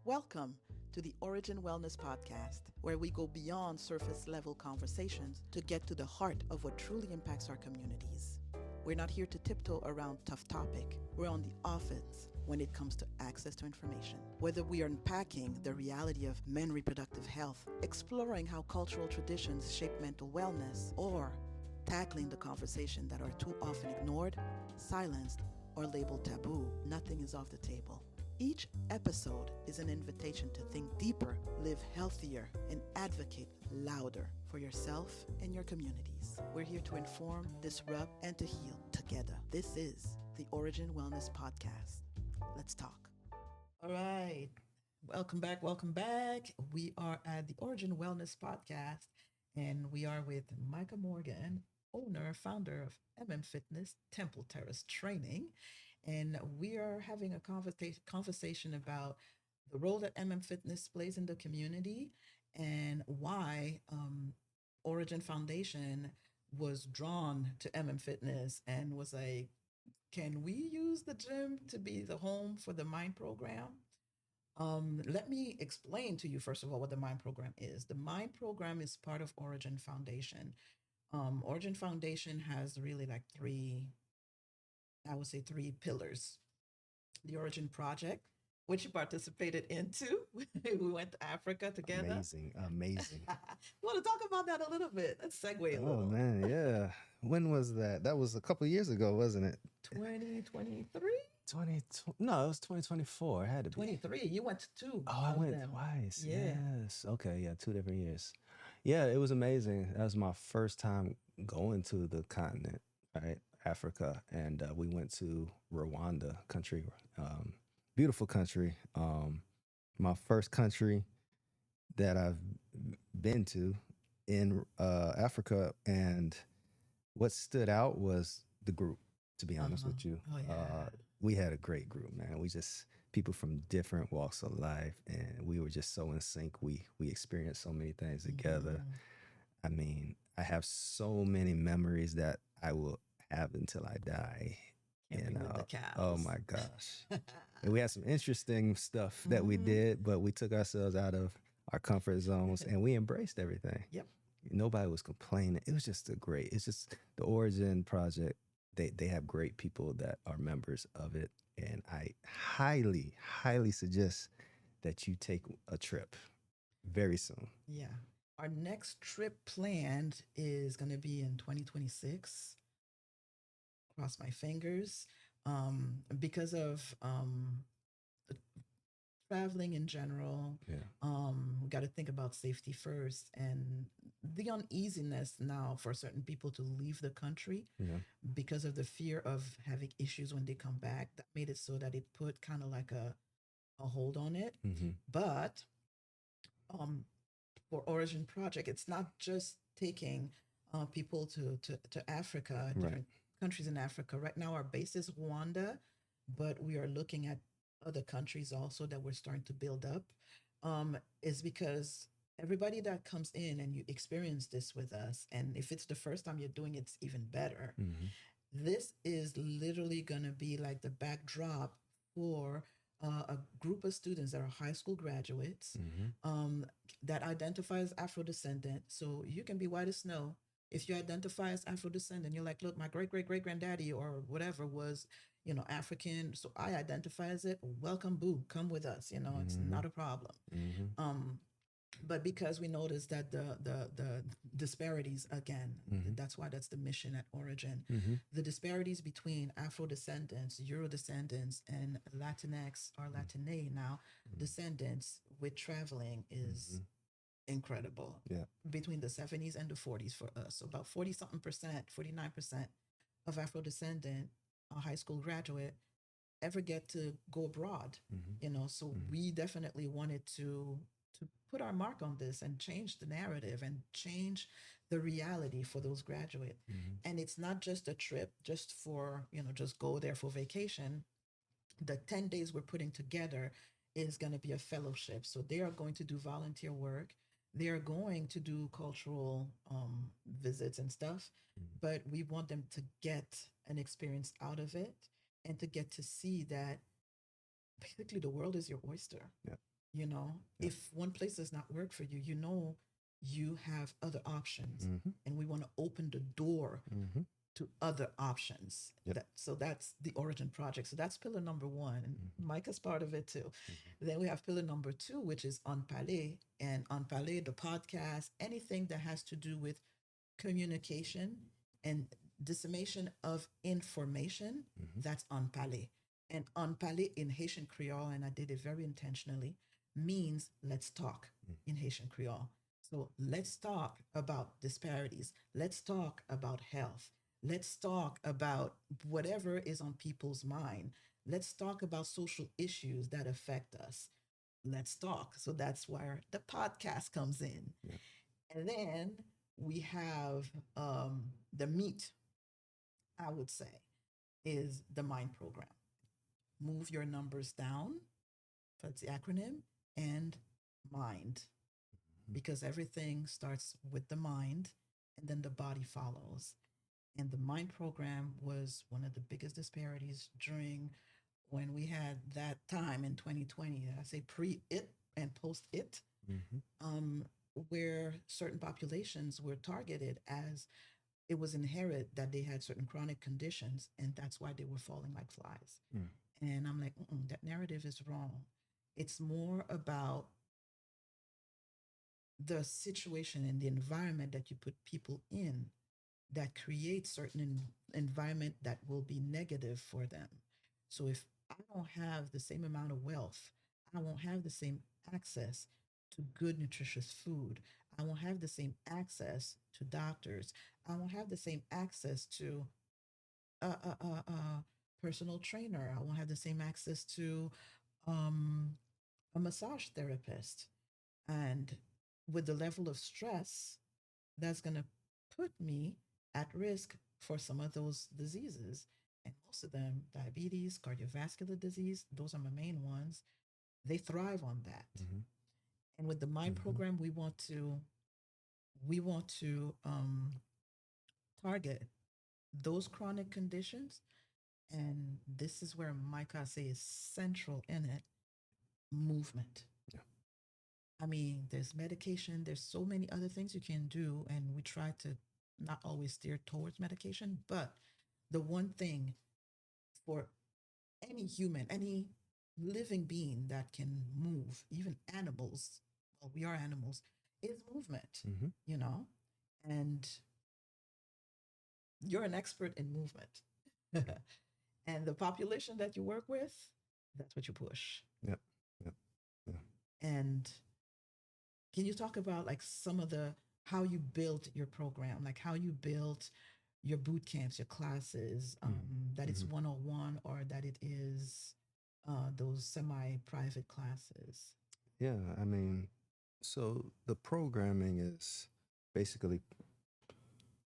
Welcome to the Orijin Wellness Podcast, where we go beyond surface level conversations to get to the heart of what truly impacts our communities. We're not here to tiptoe around tough topic. We're on the offense when it comes to access to information. Whether we are unpacking the reality of men's reproductive health, exploring how cultural traditions shape mental wellness, or tackling the conversation that are too often ignored, silenced, or labeled taboo, nothing is off the table. Each episode is an invitation to think deeper, live healthier, and advocate louder for yourself and your communities. We're here to inform, disrupt, and to heal together. This is the Orijin Wellness Podcast. Let's talk. All right. Welcome back. Welcome back. We are at the Orijin Wellness Podcast, and we are with Micah Morgan, owner, founder of MMFitness Terrace Training. And we are having a conversation about the role that MMFitness plays in the community and why Orijin Foundation was drawn to MMFitness and was like, can we use the gym to be the home for the MYND Program? Let me explain to you, first of all, what the MYND Program is. The MYND Program is part of Orijin Foundation. Orijin Foundation has really like three pillars. The Orijin Project, which you participated into. We went to Africa together. Amazing. We want to talk about that a little bit. Let's segue a little. Oh man, yeah. When was that? That was a couple of years ago, wasn't it? 2023? No, it was 2024. It had to be 23. You went to two. Oh, I went them. twice. Yeah. Yes. Okay, yeah, 2 different years. Yeah, it was amazing. That was my first time going to the continent, right? Africa. And we went to Rwanda country. Beautiful country. My first country that I've been to in Africa, and what stood out was the group, to be honest with you. Oh, yeah. We had a great group, man. We just people from different walks of life, and we were just so in sync. We experienced so many things together. I mean, I have so many memories that I will have until I die. Camping with the cows. Oh my gosh. And we had some interesting stuff that we did, but we took ourselves out of our comfort zones and we embraced everything. Yep. Nobody was complaining. It was just it's just the Orijin Project. They have great people that are members of it. And I highly, highly suggest that you take a trip very soon. Yeah. Our next trip planned is going to be in 2026. Cross my fingers. Because of traveling in general, we got to think about safety first, and the uneasiness now for certain people to leave the country because of the fear of having issues when they come back. That made it so that it put kind of like a hold on it. But for Orijin Project, it's not just taking people to Africa, different countries in Africa. Right now, our base is Rwanda, but we are looking at other countries also that we're starting to build up. Is because everybody that comes in and you experience this with us, and if it's the first time you're doing it, it's even better. This is literally going to be like the backdrop for a group of students that are high school graduates that identify as Afro-descendant. So you can be white as snow. If you identify as Afro-descendant, you're like, look, my great-great-great-granddaddy or whatever was, African. So I identify as it. Welcome, boo. Come with us. It's not a problem. But because we noticed that the disparities, again, that's why that's the mission at Orijin. The disparities between Afro-descendants, Euro-descendants, and Latinx or Latine now descendants with traveling is incredible. Yeah. Between the 70s and the 40s for us. So about 49% of Afro-descendant high school graduate ever get to go abroad. So we definitely wanted to put our mark on this and change the narrative and change the reality for those graduates. And it's not just a trip just for, just go there for vacation. The 10 days we're putting together is going to be a fellowship. So they are going to do volunteer work. They are going to do cultural visits and stuff, but we want them to get an experience out of it and to get to see that basically the world is your oyster. Yeah. You know, Yep. if one place does not work for you, you know, you have other options, Mm-hmm. and we want to open the door Mm-hmm. to other options. Yep. So that's the Origin project. So that's pillar number one, and Mm-hmm. Micah's part of it too. Mm-hmm. Then we have pillar number two, which is on Palais, and on Palais, the podcast, anything that has to do with communication and dissemination of information, Mm-hmm. that's on Palais. And on Palais in Haitian Creole, and I did it very intentionally, means let's talk in Haitian Creole. So let's talk about disparities. Let's talk about health. Let's talk about whatever is on people's mind. Let's talk about social issues that affect us. Let's talk. So that's where the podcast comes in. Yeah. And then we have the meat, I would say, is the MYND program. Move your numbers down, that's the acronym, and mind, because everything starts with the mind and then the body follows. And the MYND program was one of the biggest disparities during when we had that time in 2020. I say pre it and post it, Mm-hmm. um, where certain populations were targeted as it was inherent that they had certain chronic conditions, and that's why they were falling like flies. Mm. And I'm like, that narrative is wrong. It's more about the situation and the environment that you put people in that creates certain environment that will be negative for them. So if I don't have the same amount of wealth, I won't have the same access to good nutritious food. I won't have the same access to doctors. I won't have the same access to a, a, a, a personal trainer. I won't have the same access to um, a massage therapist. And with the level of stress, that's going to put me at risk for some of those diseases. And most of them, diabetes, cardiovascular disease, those are my main ones. They thrive on that. Mm-hmm. And with the MYND Mm-hmm. program, we want to target those chronic conditions. And this is where Micah say is central in it: movement. Yeah. I mean, there's medication, there's so many other things you can do, and we try to not always steer towards medication. But the one thing for any human, any living being that can move, even animals, well, we are animals, is movement, Mm-hmm. you know? And you're an expert in movement. And the population that you work with, that's what you push. Yep. Yep. Yeah. And can you talk about like some of the how you built your program, like how you built your boot camps, your classes, that it's Mm-hmm. 101 or that it is those semi-private classes? Yeah. I mean, so the programming is basically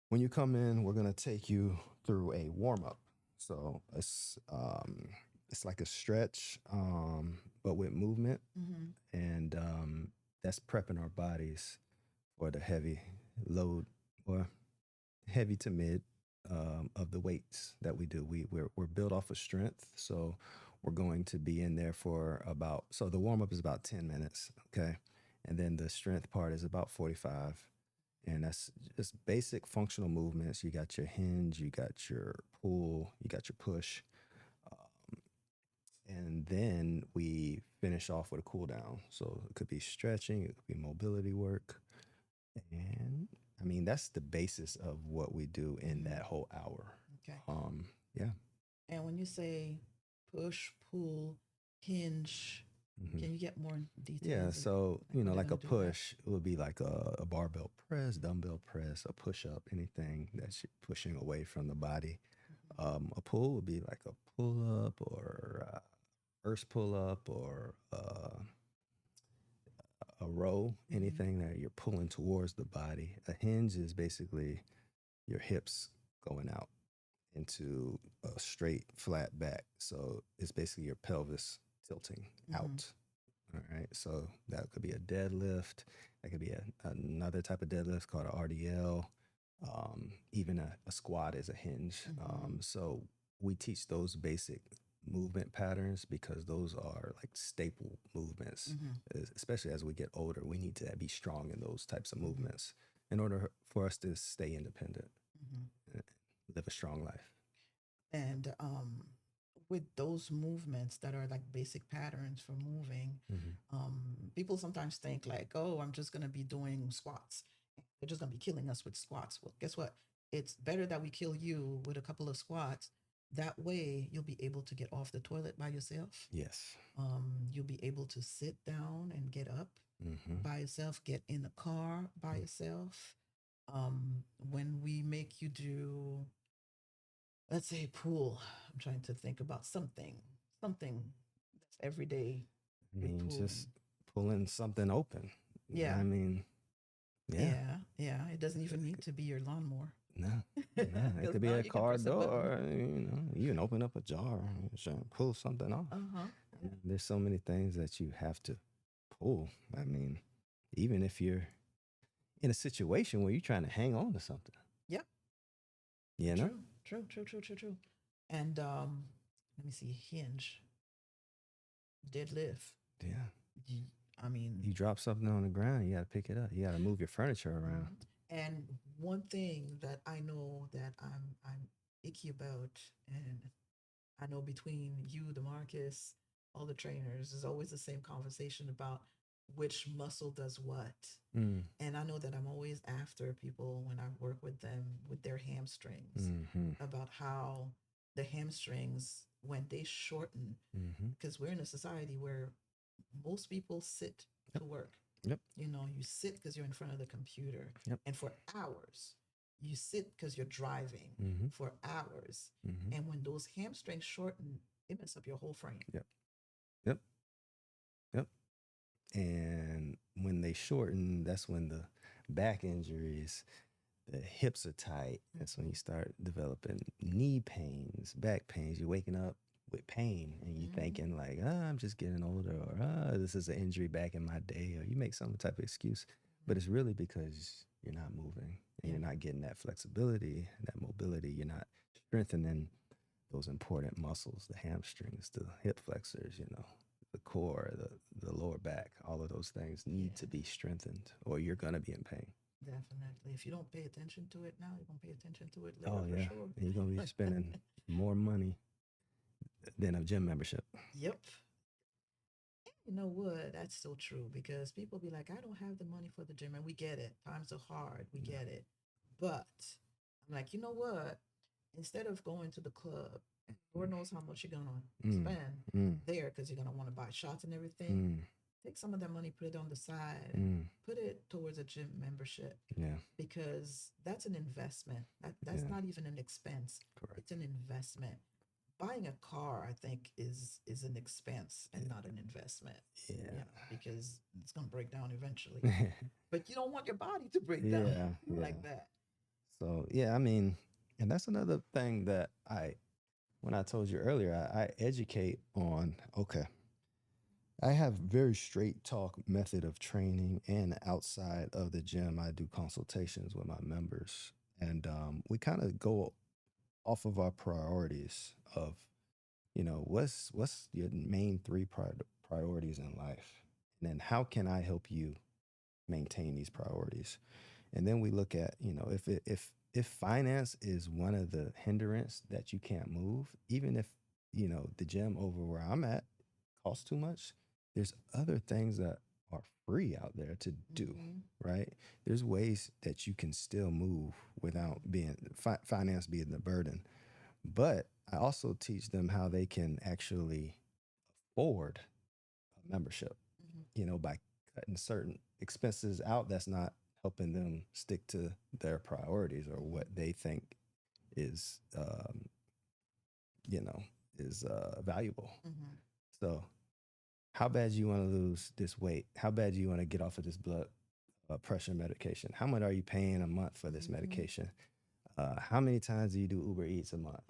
when you come in, we're gonna take you through a warm up. So it's like a stretch, but with movement, Mm-hmm. and that's prepping our bodies for the heavy load or heavy to mid of the weights that we do. We're built off of strength, so we're going to be in there for about. So the warm up is about 10 minutes, okay, and then the strength part is about 45, and that's just basic functional movements. You got your hinge, you got your pull, you got your push, and then we finish off with a cool down. So it could be stretching, it could be mobility work, and I mean that's the basis of what we do in Mm-hmm. that whole hour. Okay. Yeah. And when you say push, pull, hinge, Hmm. can you get more Yeah, details of so like what they're like gonna a do with that? push would be like a barbell press, dumbbell press, a push up, anything that's pushing away from the body. Mm-hmm. A pull would be like a pull up or first pull up or a row, Mm-hmm. anything that you're pulling towards the body. A hinge is basically your hips going out into a straight, flat back. So it's basically your pelvis tilting Mm-hmm. out. All right. So that could be a deadlift. That could be another type of deadlift called an RDL. Even a squat is a hinge. Mm-hmm. So we teach those basic movement patterns because those are like staple movements. Mm-hmm. Especially as we get older, we need to be strong in those types of Mm-hmm. movements in order for us to stay independent Mm-hmm. and live a strong life. And with those movements that are like basic patterns for moving, Mm-hmm. people sometimes think like, oh, I'm just going to be doing squats. They're just going to be killing us with squats. Well, guess what? It's better that we kill you with a couple of squats. That way, you'll be able to get off the toilet by yourself. Yes. You'll be able to sit down and get up Mm-hmm. by yourself, get in the car by yourself. When we make you do, let's say, pool, I'm trying to think about something that's everyday I with mean, pulling. just pulling something open. Yeah, I mean, yeah. yeah. It doesn't even need to be your lawnmower. No, no, it Because could be now a you can car press a button. door. You can open up a jar and pull something off. Uh-huh. There's so many things that you have to pull. I mean, even if you're in a situation where you're trying to hang on to something, Yep. you know? True. And let me see, hinge, deadlift. Yeah. Y- I mean, You drop something on the ground, you got to pick it up. You got to move your furniture around. mhm. And one thing that I know that I'm icky about, and I know between you, Demarcus, all the trainers, is always the same conversation about which muscle does what. Mm. And I know that I'm always after people when I work with them with their hamstrings Mm-hmm. about how the hamstrings, when they shorten, Mm-hmm. because we're in a society where most people sit Yep. to work. Yep. You know, you sit because you're in front of the computer, Yep. and for hours. You sit because you're driving Mm-hmm. for hours. Mm-hmm. And when those hamstrings shorten, it messes up your whole frame. Yep. Yep. Yep. And when they shorten, that's when the back injuries, the hips are tight. That's when you start developing knee pains, back pains. You're waking up with pain and you're thinking like, I'm just getting older, or this is an injury back in my day, or you make some type of excuse. But it's really because you're not moving and you're not getting that flexibility, that mobility. You're not strengthening those important muscles, the hamstrings, the hip flexors, the core, the lower back. All of those things need to be strengthened or you're going to be in pain. Definitely. If you don't pay attention to it now, you're going to pay attention to it later Oh, for yeah. sure. And you're going to be spending more money than a gym membership. Yep. You know what? That's so true because people be like, I don't have the money for the gym, and we get it. Times are hard. We get it. But I'm like, you know what? Instead of going to the club, Lord knows how much you're going to spend there because you're going to want to buy shots and everything. Take some of that money, put it on the side, and put it towards a gym membership. Yeah. Because that's an investment. That's not even an expense. Correct. It's an investment. Buying a car, I think, is an expense and not an investment. Yeah. Because it's gonna break down eventually. But you don't want your body to break down like that. So I mean, and that's another thing that when I told you earlier, I educate on, okay, I have very straight talk method of training, and outside of the gym, I do consultations with my members, and we kind of go off of our priorities of, what's your main three priorities in life, and then how can I help you maintain these priorities, and then we look at, if finance is one of the hindrance that you can't move, even if the gym over where I'm at costs too much, there's other things that are free out there to do, right? There's ways that you can still move without being finance being the burden. But I also teach them how they can actually afford a membership, by cutting certain expenses out that's not helping them stick to their priorities or what they think is, valuable. So how bad do you want to lose this weight? How bad do you want to get off of this blood pressure medication? How much are you paying a month for this medication? How many times do you do Uber Eats a month?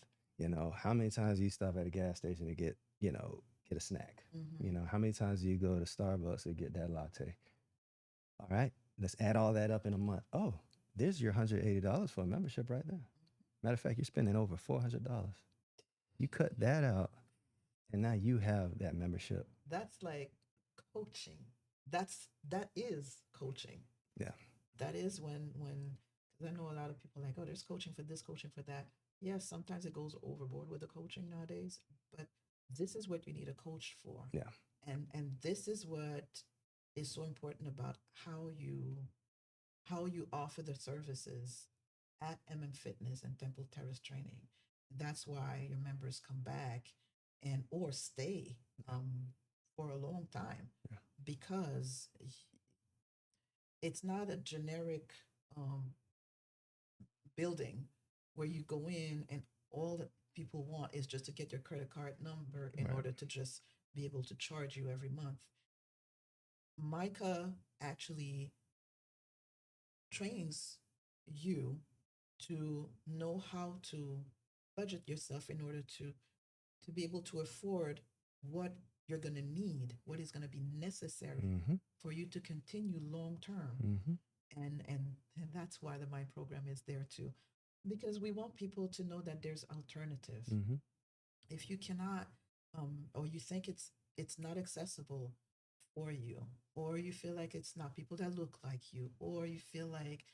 How many times do you stop at a gas station to get a snack? How many times do you go to Starbucks to get that latte? All right, let's add all that up in a month. Oh, there's your $180 for a membership right there. Matter of fact, you're spending over $400. You cut that out. And now you have that membership. That's like coaching. That is coaching. Yeah. That is when because I know a lot of people like, oh, there's coaching for this, coaching for that. Yes, sometimes it goes overboard with the coaching nowadays, but this is what you need a coach for. Yeah. And this is what is so important about how you offer the services at Fitness and Temple Terrace Training. That's why your members come back and or stay for a long time, Yeah. because it's not a generic um, building where you go in and all that people want is just to get your credit card number in Right. order to just be able to charge you every month. Micah actually trains you to know how to budget yourself in order to be able to afford what you're going to need, what is going to be necessary Mm-hmm. for you to continue long term. Mm-hmm. And that's why the MYND program is there too, because we want people to know that there's alternative. Mm-hmm. If you cannot or you think it's not accessible for you, or you feel like it's not people that look like you, or you feel like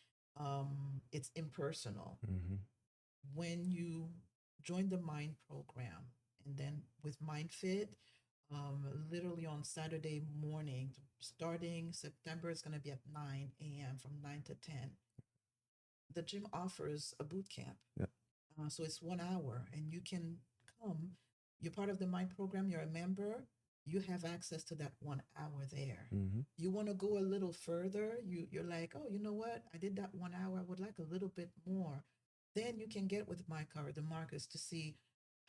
it's impersonal, Mm-hmm. when you join the MYND program, and then with MyndFit, literally on Saturday morning, starting September, it's going to be at 9 a.m. from 9 to 10. The gym offers a boot camp. Yep. So it's 1 hour, and you can come. You're part of the MYND program, you're a member, you have access to that 1 hour there. Mm-hmm. You want to go a little further, you're like, oh, you know what? I did that 1 hour, I would like a little bit more. Then you can get with Micah or the Marcus to see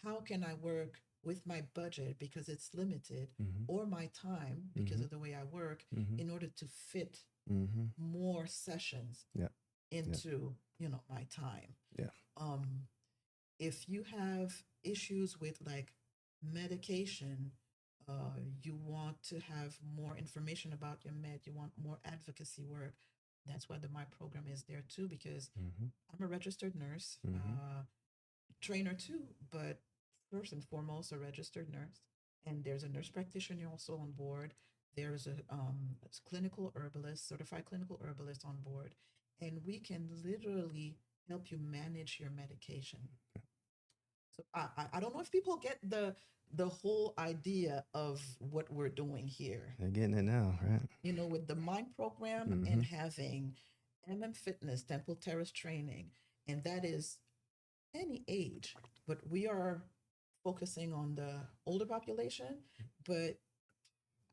how can I work with my budget because it's limited, Mm-hmm. or my time because Mm-hmm. of the way I work, Mm-hmm. in order to fit Mm-hmm. more sessions Yeah. into my time. Yeah. If you have issues with like medication, you want to have more information about your med, you want more advocacy work, that's why the MYND program is there too, because Mm-hmm. I'm a registered nurse, Mm-hmm. trainer too, but first and foremost, a registered nurse. And there's a nurse practitioner also on board. There's a clinical herbalist, certified clinical herbalist on board. And we can literally help you manage your medication. So I don't know if people get the whole idea of what we're doing here. They're getting it now, right? With the MYND program Mm-hmm. and having Fitness, Temple Terrace Training, and that is any age, but we are focusing on the older population. But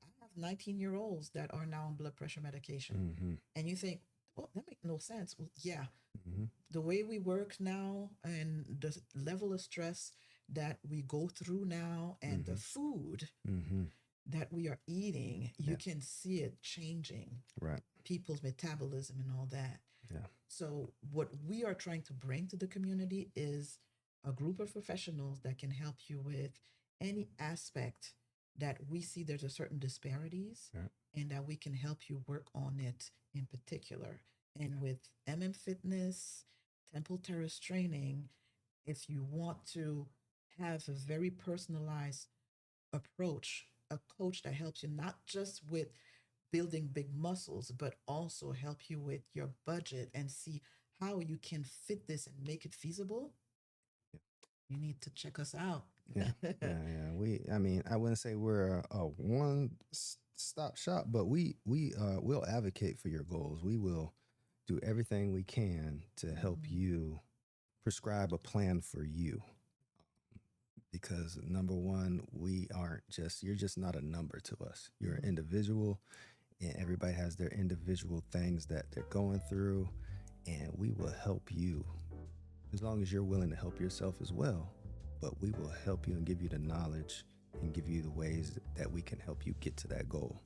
I have 19-year-olds that are now on blood pressure medication. Mm-hmm. And you think, well, that makes no sense. Well, yeah, Mm-hmm. the way we work now and the level of stress that we go through now, and the food Mm-hmm. that we are eating, you Yeah. can see it changing Right. people's metabolism and all that. Yeah. So what we are trying to bring to the community is a group of professionals that can help you with any aspect that we see there's a certain disparities, Yeah. and that we can help you work on it in particular. And with Fitness, Temple Terrace Training, if you want to have a very personalized approach, a coach that helps you not just with building big muscles, but also help you with your budget and see how you can fit this and make it feasible, Yeah. you need to check us out. Yeah. Yeah. I mean, I wouldn't say we're a one-stop shop, but we'll advocate for your goals. We will do everything we can to help Mhm. you prescribe a plan for you. Because number one, you're just not a number to us. You're an individual, and everybody has their individual things that they're going through, and we will help you as long as you're willing to help yourself as well. But we will help you and give you the knowledge and give you the ways that we can help you get to that goal.